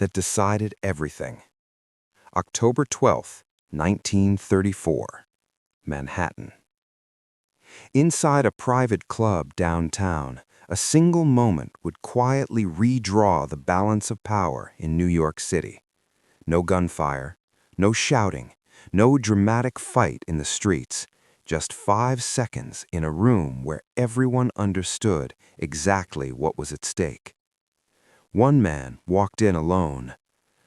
that decided everything. October 12th, 1934, Manhattan. Inside a private club downtown, a single moment would quietly redraw the balance of power in New York City. No gunfire, no shouting, no dramatic fight in the streets, just 5 seconds in a room where everyone understood exactly what was at stake. One man walked in alone.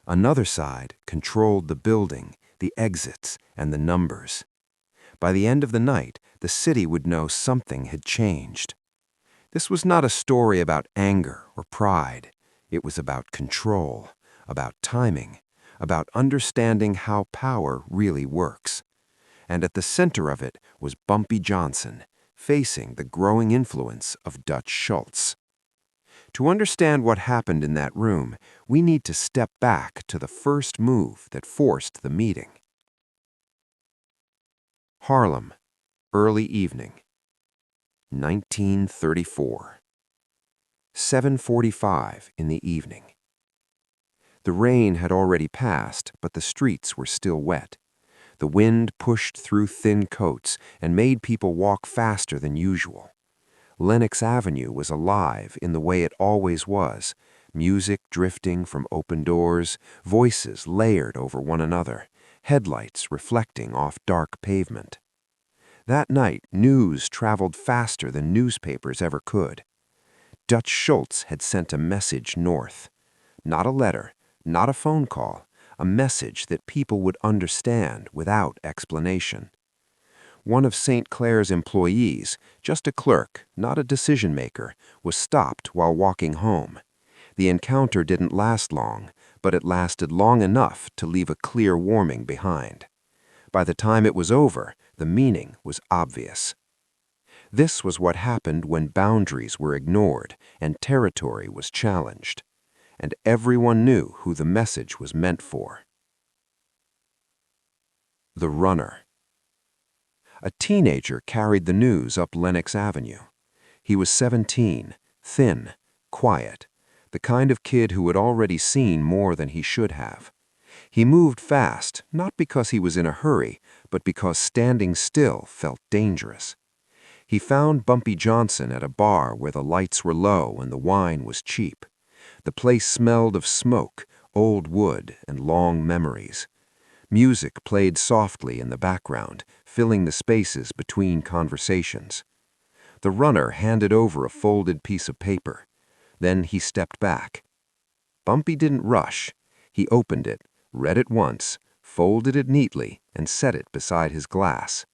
Another side controlled the building, the exits, and the numbers. By the end of the night, the city would know something had changed. This was not a story about anger or pride. It was about control, about timing, about understanding how power really works. And at the center of it was Bumpy Johnson, facing the growing influence of Dutch Schultz. To understand what happened in that room, we need to step back to the first move that forced the meeting. Harlem, early evening, 1934. 7:45 in the evening. The rain had already passed, but the streets were still wet. The wind pushed through thin coats and made people walk faster than usual. Lenox Avenue was alive in the way it always was, music drifting from open doors, voices layered over one another, headlights reflecting off dark pavement. That night, news traveled faster than newspapers ever could. Dutch Schultz had sent a message north. Not a letter, not a phone call, a message that people would understand without explanation. One of St. Clair's employees, just a clerk, not a decision-maker, was stopped while walking home. The encounter didn't last long, but it lasted long enough to leave a clear warning behind. By the time it was over, the meaning was obvious. This was what happened when boundaries were ignored and territory was challenged. And everyone knew who the message was meant for. The runner. A teenager carried the news up Lenox Avenue. He was 17, thin, quiet, the kind of kid who had already seen more than he should have. He moved fast, not because he was in a hurry, but because standing still felt dangerous. He found Bumpy Johnson at a bar where the lights were low and the wine was cheap. The place smelled of smoke, old wood, and long memories. Music played softly in the background, filling the spaces between conversations. The runner handed over a folded piece of paper. Then he stepped back. Bumpy didn't rush. He opened it, read it once, folded it neatly, and set it beside his glass.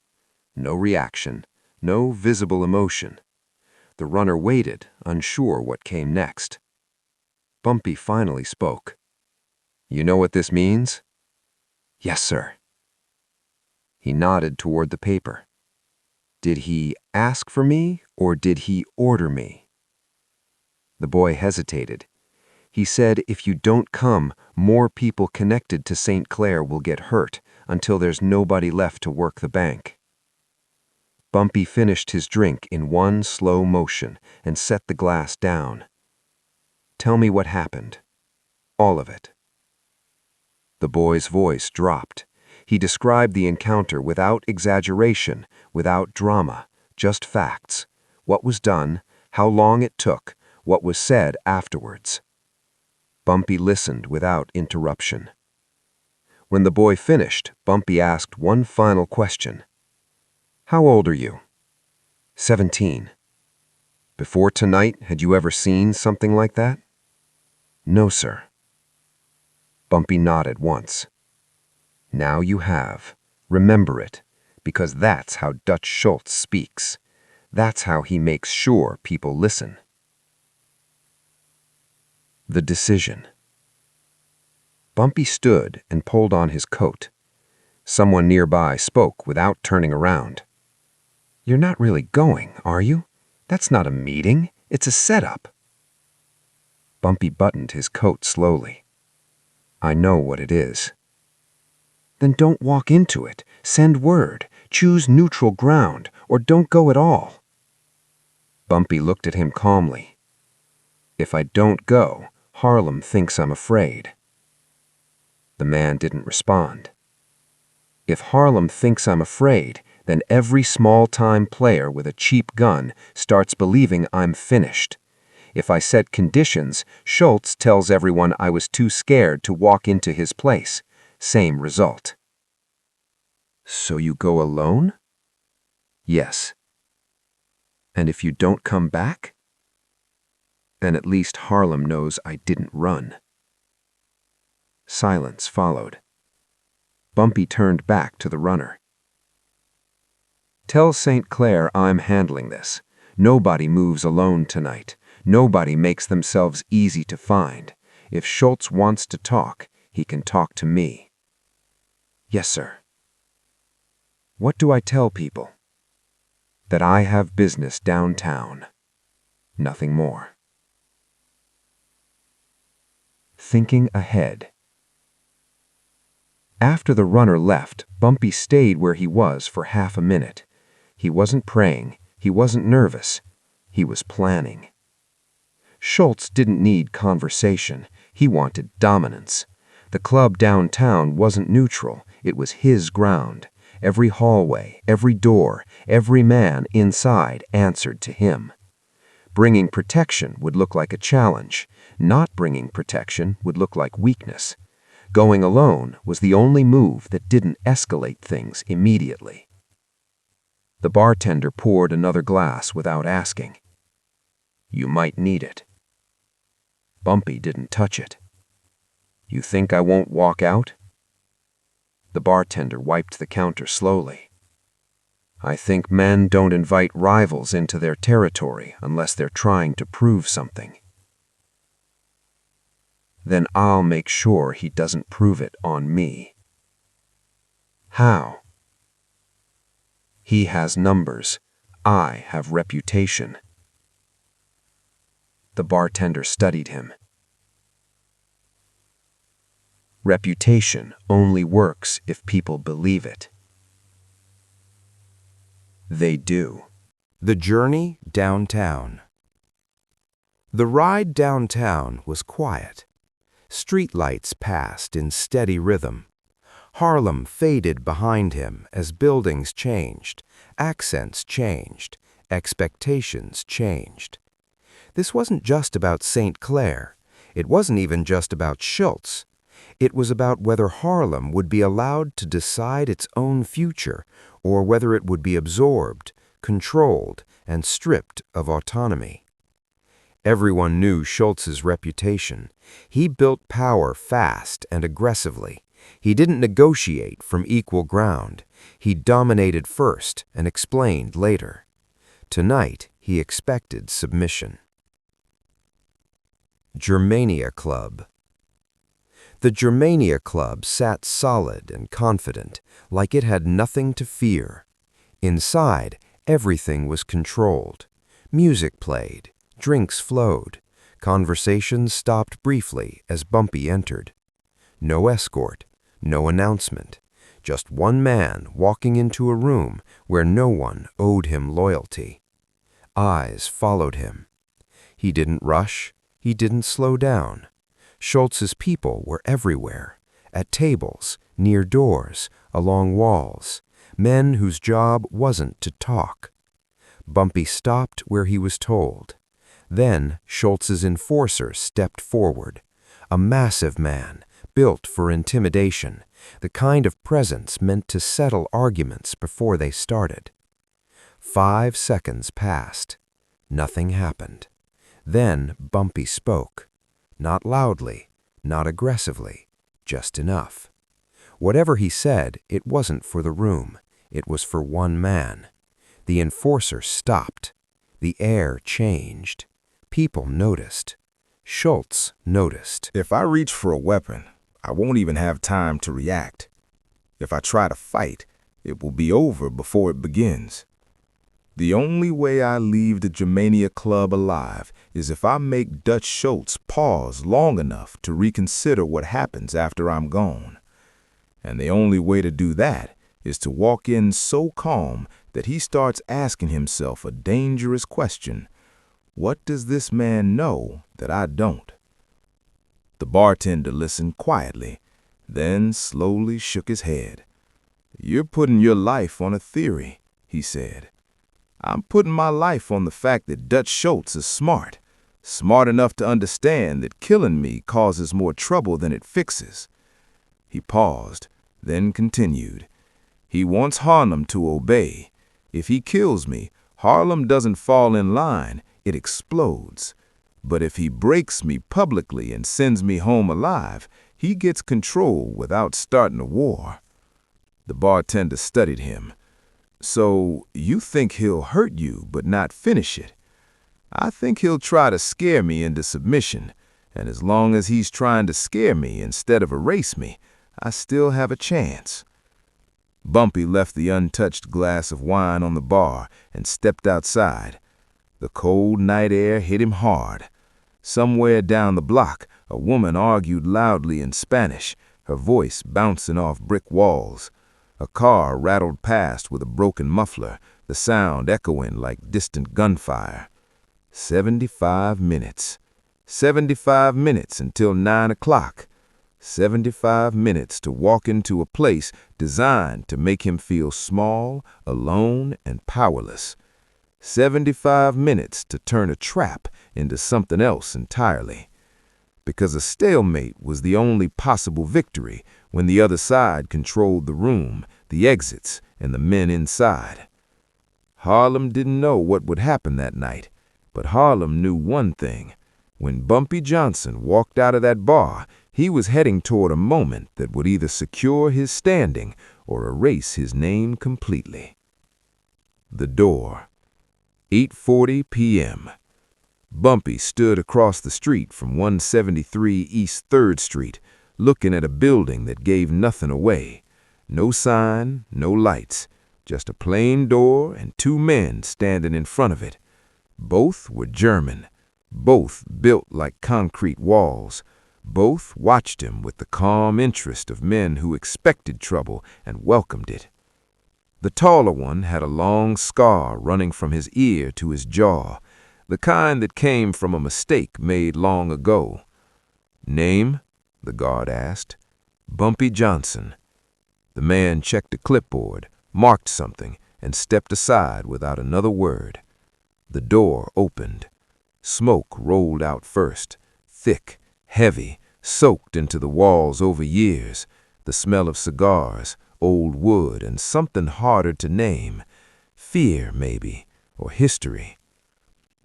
No reaction, no visible emotion. The runner waited, unsure what came next. Bumpy finally spoke. "You know what this means?" "Yes, sir." He nodded toward the paper. "Did he ask for me, or did he order me?" The boy hesitated. "He said if you don't come, more people connected to St. Clair will get hurt until there's nobody left to work the bank." Bumpy finished his drink in one slow motion and set the glass down. "Tell me what happened. All of it." The boy's voice dropped. He described the encounter without exaggeration, without drama, just facts. What was done, how long it took, what was said afterwards. Bumpy listened without interruption. When the boy finished, Bumpy asked one final question. "How old are you?" 17. "Before tonight, had you ever seen something like that?" "No, sir." Bumpy nodded once. "Now you have. Remember it, because that's how Dutch Schultz speaks. That's how he makes sure people listen." The decision. Bumpy stood and pulled on his coat. Someone nearby spoke without turning around. "You're not really going, are you? That's not a meeting. It's a setup." Bumpy buttoned his coat slowly. "I know what it is." "Then don't walk into it. Send word. Choose neutral ground, or don't go at all." Bumpy looked at him calmly. "If I don't go, Harlem thinks I'm afraid." The man didn't respond. If Harlem thinks I'm afraid, then every small-time player with a cheap gun starts believing I'm finished. If I set conditions, Schultz tells everyone I was too scared to walk into his place. Same result. So you go alone? Yes. And if you don't come back? Then at least Harlem knows I didn't run. Silence followed. Bumpy turned back to the runner. Tell St. Clair I'm handling this. Nobody moves alone tonight. Nobody makes themselves easy to find. If Schultz wants to talk, he can talk to me. Yes, sir. What do I tell people? That I have business downtown. Nothing more. Thinking ahead. After the runner left, Bumpy stayed where he was for half a minute. He wasn't praying. He wasn't nervous. He was planning. Schultz didn't need conversation. He wanted dominance. The club downtown wasn't neutral. It was his ground. Every hallway, every door, every man inside answered to him. Bringing protection would look like a challenge. Not bringing protection would look like weakness. Going alone was the only move that didn't escalate things immediately. The bartender poured another glass without asking. You might need it. Bumpy didn't touch it. You think I won't walk out? The bartender wiped the counter slowly. I think men don't invite rivals into their territory unless they're trying to prove something. Then I'll make sure he doesn't prove it on me. How? He has numbers. I have reputation. The bartender studied him. Reputation only works if people believe it. They do. The journey downtown. The ride downtown was quiet. Streetlights passed in steady rhythm. Harlem faded behind him as buildings changed, accents changed, expectations changed. This wasn't just about St. Clair. It wasn't even just about Schultz. It was about whether Harlem would be allowed to decide its own future or whether it would be absorbed, controlled, and stripped of autonomy. Everyone knew Schultz's reputation. He built power fast and aggressively. He didn't negotiate from equal ground. He dominated first and explained later. Tonight, he expected submission. Germania Club. The Germania Club sat solid and confident, like it had nothing to fear. Inside, everything was controlled. Music played. Drinks flowed. Conversations stopped briefly as Bumpy entered. No escort, no announcement. Just one man walking into a room where no one owed him loyalty. Eyes followed him. He didn't rush. He didn't slow down. Schultz's people were everywhere. At tables, near doors, along walls. Men whose job wasn't to talk. Bumpy stopped where he was told. Then Schultz's enforcer stepped forward, a massive man, built for intimidation, the kind of presence meant to settle arguments before they started. 5 seconds passed. Nothing happened. Then Bumpy spoke. Not loudly, not aggressively, just enough. Whatever he said, it wasn't for the room. It was for one man. The enforcer stopped. The air changed. People noticed. Schultz noticed. If I reach for a weapon, I won't even have time to react. If I try to fight, it will be over before it begins. The only way I leave the Germania Club alive is if I make Dutch Schultz pause long enough to reconsider what happens after I'm gone. And the only way to do that is to walk in so calm that he starts asking himself a dangerous question. What does this man know that I don't? The bartender listened quietly, then slowly shook his head. "You're putting your life on a theory," he said. "I'm putting my life on the fact that Dutch Schultz is smart enough to understand that killing me causes more trouble than it fixes." He paused, then continued. "He wants Harlem to obey. If he kills me, Harlem doesn't fall in line, it explodes. But if he breaks me publicly and sends me home alive, he gets control without starting a war." The bartender studied him. "So you think he'll hurt you but not finish it?" "I think he'll try to scare me into submission, and as long as he's trying to scare me instead of erase me, I still have a chance." Bumpy left the untouched glass of wine on the bar and stepped outside. The cold night air hit him hard. Somewhere down the block, a woman argued loudly in Spanish, her voice bouncing off brick walls. A car rattled past with a broken muffler, the sound echoing like distant gunfire. 75 minutes. 75 minutes until 9 o'clock. 75 minutes to walk into a place designed to make him feel small, alone, and powerless. 75 minutes to turn a trap into something else entirely. Because a stalemate was the only possible victory when the other side controlled the room, the exits, and the men inside. Harlem didn't know what would happen that night, but Harlem knew one thing. When Bumpy Johnson walked out of that bar, he was heading toward a moment that would either secure his standing or erase his name completely. The door. 8:40 p.m. Bumpy stood across the street from 173 East 3rd Street, looking at a building that gave nothing away. No sign, no lights, just a plain door and two men standing in front of it. Both were German, both built like concrete walls. Both watched him with the calm interest of men who expected trouble and welcomed it. The taller one had a long scar running from his ear to his jaw, the kind that came from a mistake made long ago. "Name?" the guard asked. "Bumpy Johnson." The man checked a clipboard, marked something, and stepped aside without another word. The door opened. Smoke rolled out first, thick, heavy, soaked into the walls over years, the smell of cigars, old wood, and something harder to name. Fear, maybe, or history.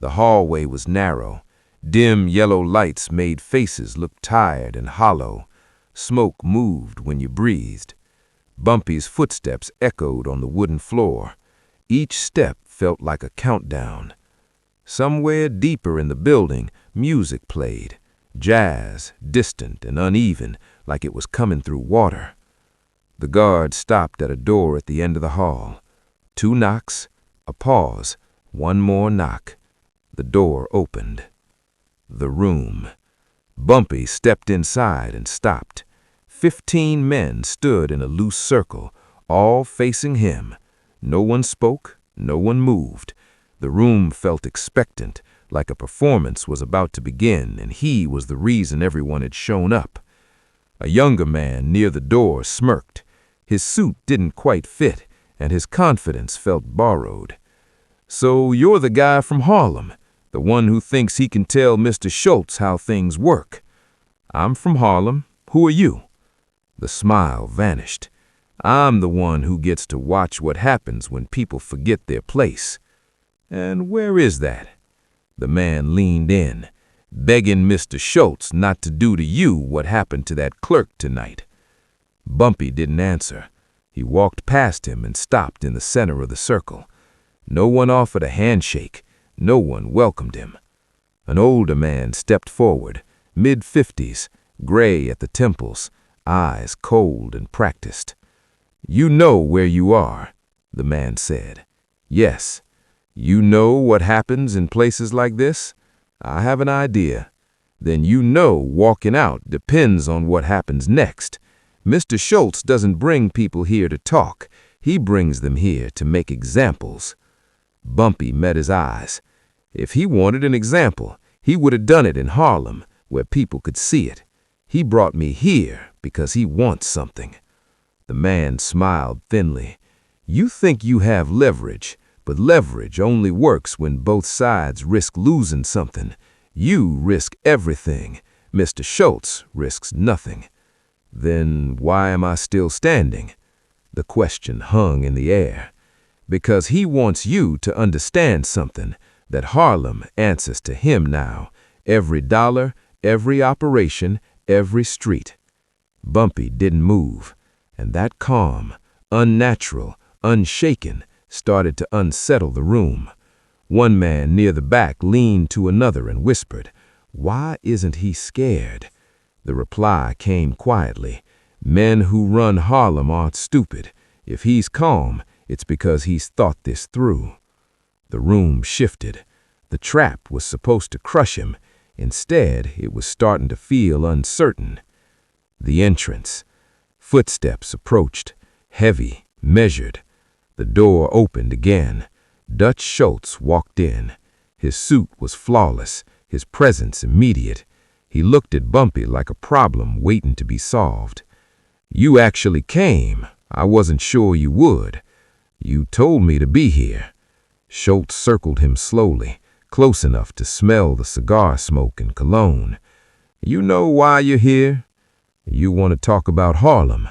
The hallway was narrow. Dim yellow lights made faces look tired and hollow. Smoke moved when you breathed. Bumpy's footsteps echoed on the wooden floor. Each step felt like a countdown. Somewhere deeper in the building, music played. Jazz, distant and uneven, like it was coming through water. The guard stopped at a door at the end of the hall. 2 knocks, a pause, 1 more knock. The door opened. The room. Bumpy stepped inside and stopped. 15 men stood in a loose circle, all facing him. No one spoke, no one moved. The room felt expectant, like a performance was about to begin, and he was the reason everyone had shown up. A younger man near the door smirked. His suit didn't quite fit, and his confidence felt borrowed. "So you're the guy from Harlem, the one who thinks he can tell Mr. Schultz how things work." "I'm from Harlem. Who are you?" The smile vanished. "I'm the one who gets to watch what happens when people forget their place." "And where is that?" The man leaned in, begging Mr. Schultz not to do to you what happened to that clerk tonight. Bumpy didn't answer. He walked past him and stopped in the center of the circle. No one offered a handshake. No one welcomed him. An older man stepped forward, mid-50s, gray at the temples, eyes cold and practiced. "You know where you are," the man said. "Yes. You know what happens in places like this?" "I have an idea." "Then you know walking out depends on what happens next. Mr. Schultz doesn't bring people here to talk. He brings them here to make examples." Bumpy met his eyes. If he wanted an example, he would have done it in Harlem, where people could see it. He brought me here because he wants something. The man smiled thinly. You think you have leverage, but leverage only works when both sides risk losing something. You risk everything. Mr. Schultz risks nothing. Then why am I still standing? The question hung in the air. Because he wants you to understand something, that Harlem answers to him now. Every dollar, every operation, every street. Bumpy didn't move, and that calm, unnatural, unshaken, started to unsettle the room. One man near the back leaned to another and whispered, "Why isn't he scared?" The reply came quietly, "Men who run Harlem aren't stupid. If he's calm, it's because he's thought this through." The room shifted. The trap was supposed to crush him. Instead, it was starting to feel uncertain. The entrance. Footsteps approached, heavy, measured. The door opened again. Dutch Schultz walked in. His suit was flawless, his presence immediate. He looked at Bumpy like a problem waiting to be solved. "You actually came. I wasn't sure you would. You told me to be here." Schultz circled him slowly, close enough to smell the cigar smoke and cologne. "You know why you're here? You want to talk about Harlem.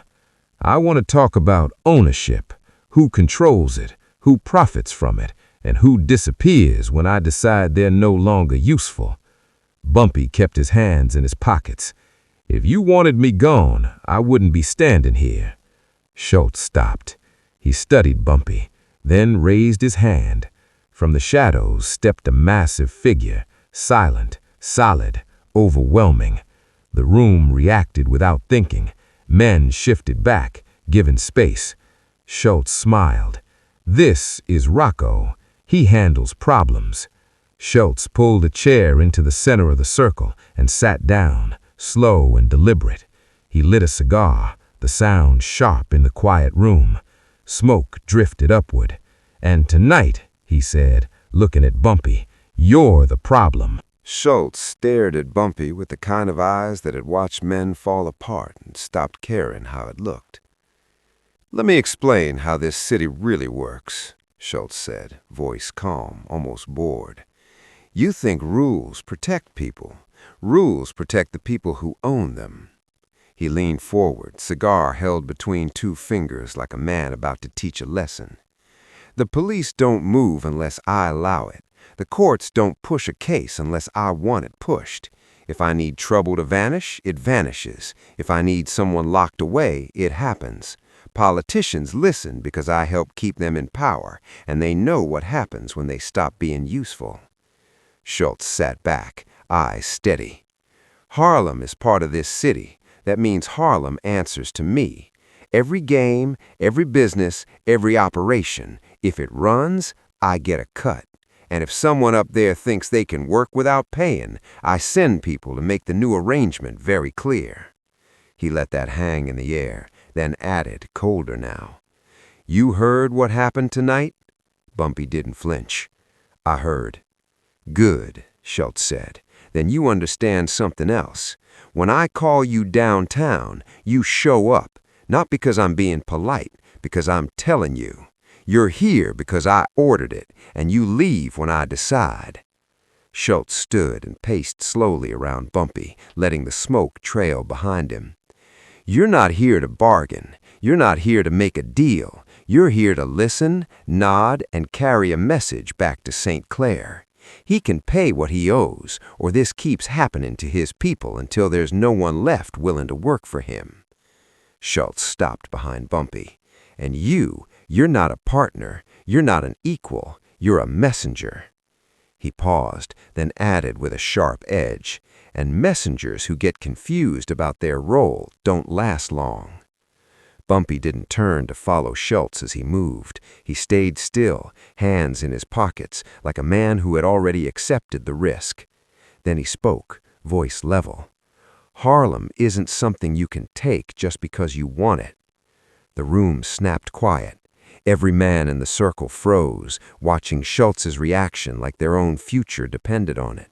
I want to talk about ownership, who controls it, who profits from it, and who disappears when I decide they're no longer useful." Bumpy kept his hands in his pockets. "If you wanted me gone, I wouldn't be standing here." Schultz stopped. He studied Bumpy, then raised his hand. From the shadows stepped a massive figure, silent, solid, overwhelming. The room reacted without thinking. Men shifted back, given space. Schultz smiled. "This is Rocco. He handles problems." Schultz pulled a chair into the center of the circle and sat down, slow and deliberate. He lit a cigar, the sound sharp in the quiet room. Smoke drifted upward. "And tonight," he said, looking at Bumpy, "you're the problem." Schultz stared at Bumpy with the kind of eyes that had watched men fall apart and stopped caring how it looked. "Let me explain how this city really works," Schultz said, voice calm, almost bored. "You think rules protect people. Rules protect the people who own them." He leaned forward, cigar held between two fingers like a man about to teach a lesson. "The police don't move unless I allow it. The courts don't push a case unless I want it pushed. If I need trouble to vanish, it vanishes. If I need someone locked away, it happens. Politicians listen because I help keep them in power, and they know what happens when they stop being useful." Schultz sat back, eyes steady. "Harlem is part of this city. That means Harlem answers to me. Every game, every business, every operation, if it runs, I get a cut. And if someone up there thinks they can work without paying, I send people to make the new arrangement very clear." He let that hang in the air, then added, colder now, "You heard what happened tonight?" Bumpy didn't flinch. "I heard." "Good," Schultz said. "Then you understand something else. When I call you downtown, you show up, not because I'm being polite, because I'm telling you. You're here because I ordered it, and you leave when I decide." Schultz stood and paced slowly around Bumpy, letting the smoke trail behind him. "You're not here to bargain. You're not here to make a deal. You're here to listen, nod, and carry a message back to St. Clair. He can pay what he owes, or this keeps happening to his people until there's no one left willing to work for him." Schultz stopped behind Bumpy. "And you're not a partner. You're not an equal. You're a messenger." He paused, then added with a sharp edge, "And messengers who get confused about their role don't last long." Bumpy didn't turn to follow Schultz as he moved. He stayed still, hands in his pockets, like a man who had already accepted the risk. Then he spoke, voice level. "Harlem isn't something you can take just because you want it." The room snapped quiet. Every man in the circle froze, watching Schultz's reaction like their own future depended on it.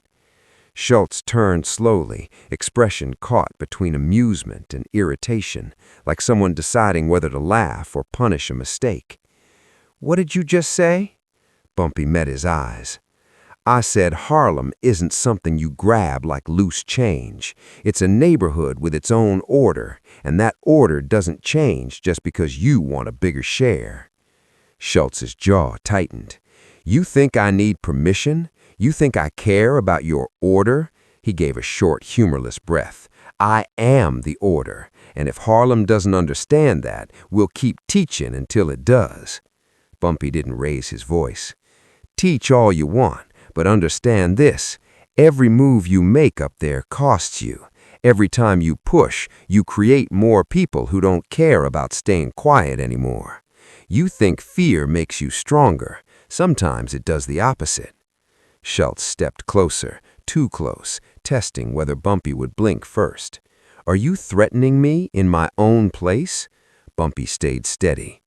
Schultz turned slowly, expression caught between amusement and irritation, like someone deciding whether to laugh or punish a mistake. "What did you just say?" Bumpy met his eyes. "I said Harlem isn't something you grab like loose change. It's a neighborhood with its own order, and that order doesn't change just because you want a bigger share." Schultz's jaw tightened. "You think I need permission? You think I care about your order?" He gave a short, humorless breath. "I am the order, and if Harlem doesn't understand that, we'll keep teaching until it does." Bumpy didn't raise his voice. "Teach all you want, but understand this. Every move you make up there costs you. Every time you push, you create more people who don't care about staying quiet anymore. You think fear makes you stronger. Sometimes it does the opposite." Schultz stepped closer, too close, testing whether Bumpy would blink first. "Are you threatening me in my own place?" Bumpy stayed steady.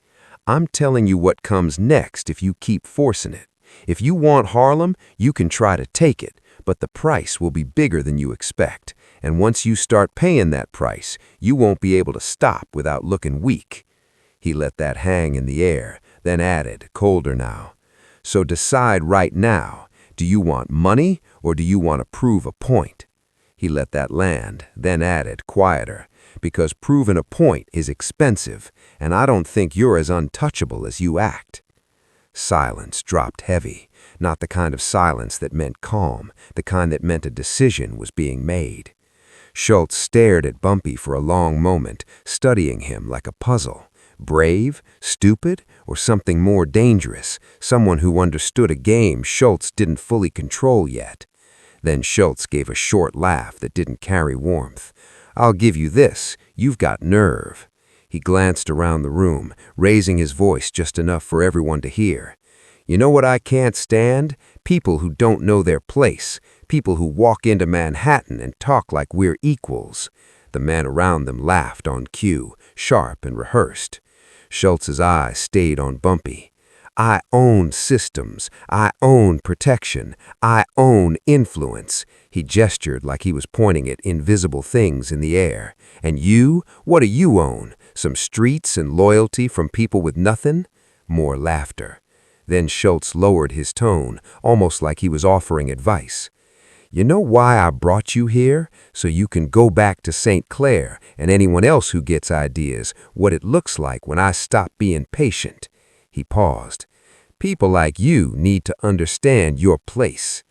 "I'm telling you what comes next if you keep forcing it. If you want Harlem, you can try to take it, but the price will be bigger than you expect. And once you start paying that price, you won't be able to stop without looking weak." He let that hang in the air, then added, colder now. "So decide right now. Do you want money or do you want to prove a point?" He let that land, then added, quieter, "Because proving a point is expensive, and I don't think you're as untouchable as you act." Silence dropped heavy, not the kind of silence that meant calm, the kind that meant a decision was being made. Schultz stared at Bumpy for a long moment, studying him like a puzzle. Brave, stupid, or something more dangerous, someone who understood a game Schultz didn't fully control yet. Then Schultz gave a short laugh that didn't carry warmth. "I'll give you this, you've got nerve." He glanced around the room, raising his voice just enough for everyone to hear. "You know what I can't stand? People who don't know their place, people who walk into Manhattan and talk like we're equals." The men around them laughed on cue, sharp and rehearsed. Schultz's eyes stayed on Bumpy. "I own systems. I own protection. I own influence." He gestured like he was pointing at invisible things in the air. "And you? What do you own? Some streets and loyalty from people with nothing?" More laughter. Then Schultz lowered his tone, almost like he was offering advice. "You know why I brought you here? So you can go back to St. Clair and anyone else who gets ideas what it looks like when I stop being patient." He paused. "People like you need to understand your place."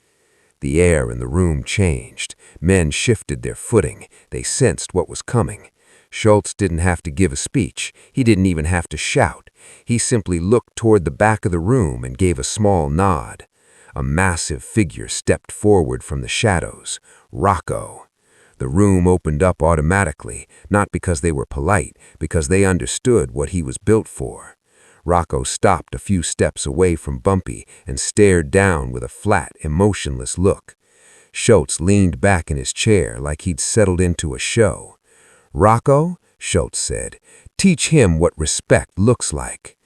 The air in the room changed. Men shifted their footing. They sensed what was coming. Schultz didn't have to give a speech. He didn't even have to shout. He simply looked toward the back of the room and gave a small nod. A massive figure stepped forward from the shadows. Rocco. The room opened up automatically, not because they were polite, because they understood what he was built for. Rocco stopped a few steps away from Bumpy and stared down with a flat, emotionless look. Schultz leaned back in his chair like he'd settled into a show. "Rocco," Schultz said, "teach him what respect looks like."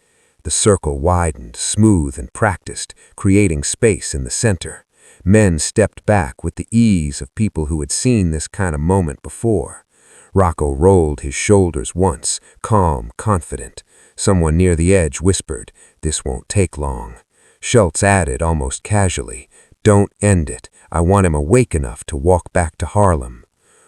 The circle widened, smooth and practiced, creating space in the center. Men stepped back with the ease of people who had seen this kind of moment before. Rocco rolled his shoulders once, calm, confident. Someone near the edge whispered, "This won't take long." Schultz added almost casually, "Don't end it. I want him awake enough to walk back to Harlem."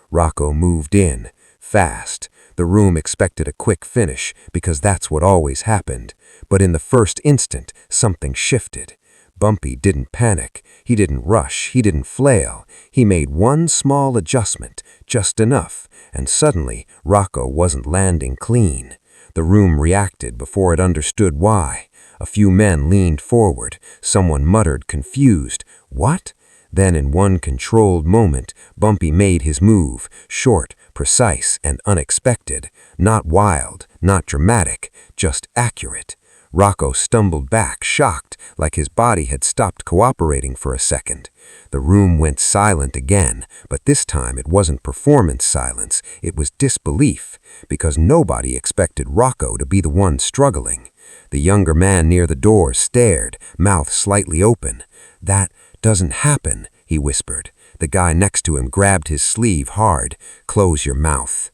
Rocco moved in, fast. The room expected a quick finish because that's what always happened. But in the first instant, something shifted. Bumpy didn't panic. He didn't rush. He didn't flail. He made one small adjustment, just enough, and suddenly Rocco wasn't landing clean. The room reacted before it understood why. A few men leaned forward. Someone muttered, confused, "What?" Then in one controlled moment, Bumpy made his move, short, precise, and unexpected. Not wild, not dramatic, just accurate. Rocco stumbled back, shocked, like his body had stopped cooperating for a second. The room went silent again, but this time it wasn't performance silence, it was disbelief, because nobody expected Rocco to be the one struggling. The younger man near the door stared, mouth slightly open. "That doesn't happen," he whispered. The guy next to him grabbed his sleeve hard. "Close your mouth."